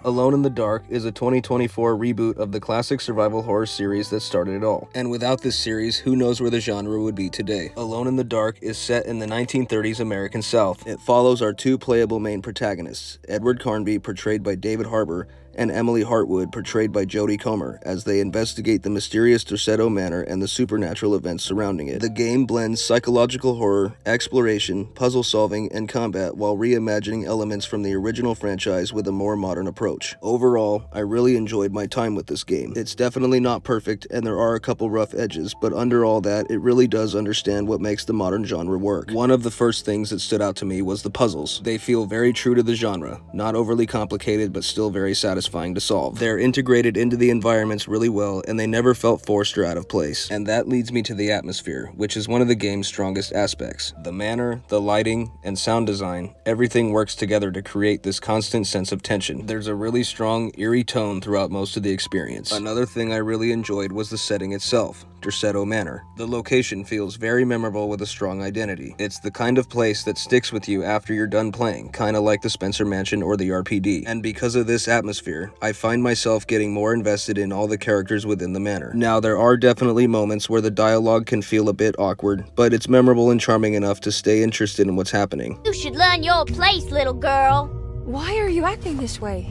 Alone in the Dark is a 2024 reboot of the classic survival horror series that started it all. And without this series, who knows where the genre would be today. Alone in the Dark is set in the 1930s American South. It follows our two playable main protagonists, Edward Carnby, portrayed by David Harbour, and Emily Hartwood, portrayed by Jodie Comer, as they investigate the mysterious Dorsetto Manor and the supernatural events surrounding it. The game blends psychological horror, exploration, puzzle solving, and combat while reimagining elements from the original franchise with a more modern approach. Overall, I really enjoyed my time with this game. It's definitely not perfect, and there are a couple rough edges, but under all that, it really does understand what makes the modern genre work. One of the first things that stood out to me was the puzzles. They feel very true to the genre, not overly complicated, but still very satisfying to solve. They're integrated into the environments really well, and they never felt forced or out of place. And that leads me to the atmosphere, which is one of the game's strongest aspects. The manor, the lighting, and sound design, everything works together to create this constant sense of tension. There's a really strong, eerie tone throughout most of the experience. Another thing I really enjoyed was the setting itself, Dorsetto Manor. The location feels very memorable with a strong identity. It's the kind of place that sticks with you after you're done playing, kinda like the Spencer Mansion or the RPD. And because of this atmosphere, I find myself getting more invested in all the characters within the manor. Now, there are definitely moments where the dialogue can feel a bit awkward, but it's memorable and charming enough to stay interested in what's happening. You should learn your place, little girl. Why are you acting this way?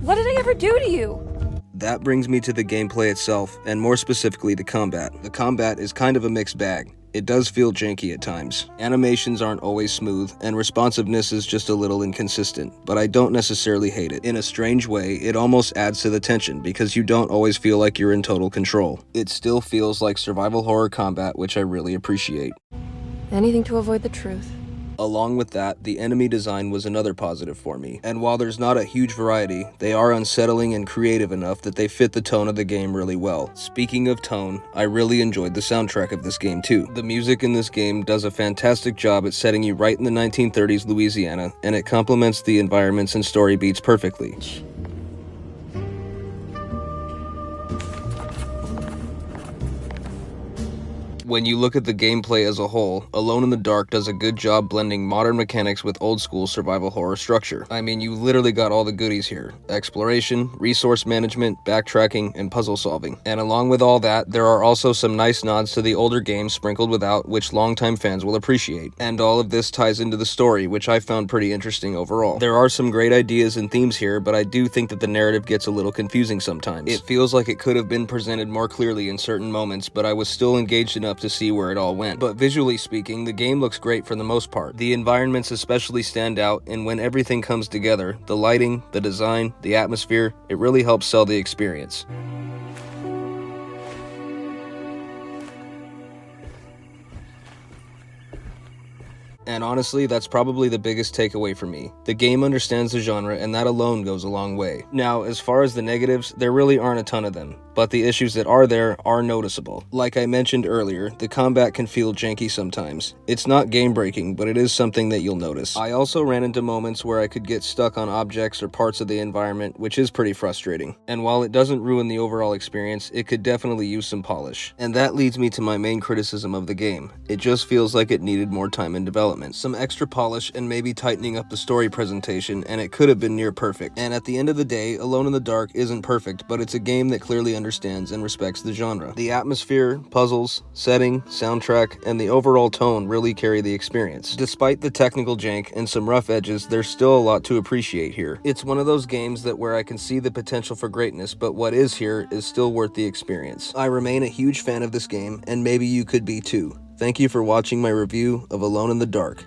What did I ever do to you? That brings me to the gameplay itself, and more specifically the combat. The combat is kind of a mixed bag. It does feel janky at times. Animations aren't always smooth, and responsiveness is just a little inconsistent, but I don't necessarily hate it. In a strange way, it almost adds to the tension because you don't always feel like you're in total control. It still feels like survival horror combat, which I really appreciate. Anything to avoid the truth. Along with that, the enemy design was another positive for me, and while there's not a huge variety, they are unsettling and creative enough that they fit the tone of the game really well. Speaking of tone, I really enjoyed the soundtrack of this game too. The music in this game does a fantastic job at setting you right in the 1930s Louisiana, and it complements the environments and story beats perfectly. When you look at the gameplay as a whole, Alone in the Dark does a good job blending modern mechanics with old school survival horror structure. I mean, you literally got all the goodies here. Exploration, resource management, backtracking, and puzzle solving. And along with all that, there are also some nice nods to the older games sprinkled without, which longtime fans will appreciate. And all of this ties into the story, which I found pretty interesting overall. There are some great ideas and themes here, but I do think that the narrative gets a little confusing sometimes. It feels like it could have been presented more clearly in certain moments, but I was still engaged enough to see where it all went. But visually speaking, the game looks great for the most part. The environments especially stand out, and when everything comes together, the lighting, the design, the atmosphere, it really helps sell the experience. And honestly, that's probably the biggest takeaway for me. The game understands the genre, and that alone goes a long way. Now, as far as the negatives, there really aren't a ton of them, but the issues that are there are noticeable. Like I mentioned earlier, the combat can feel janky sometimes. It's not game-breaking, but it is something that you'll notice. I also ran into moments where I could get stuck on objects or parts of the environment, which is pretty frustrating. And while it doesn't ruin the overall experience, it could definitely use some polish. And that leads me to my main criticism of the game. It just feels like it needed more time in development. Some extra polish and maybe tightening up the story presentation, and it could have been near perfect. And at the end of the day, Alone in the Dark isn't perfect, but it's a game that clearly understands and respects the genre. The atmosphere, puzzles, setting, soundtrack, and the overall tone really carry the experience. Despite the technical jank and some rough edges, there's still a lot to appreciate here. It's one of those games that where I can see the potential for greatness, but what is here is still worth the experience. I remain a huge fan of this game, and maybe you could be too. Thank you for watching my review of Alone in the Dark.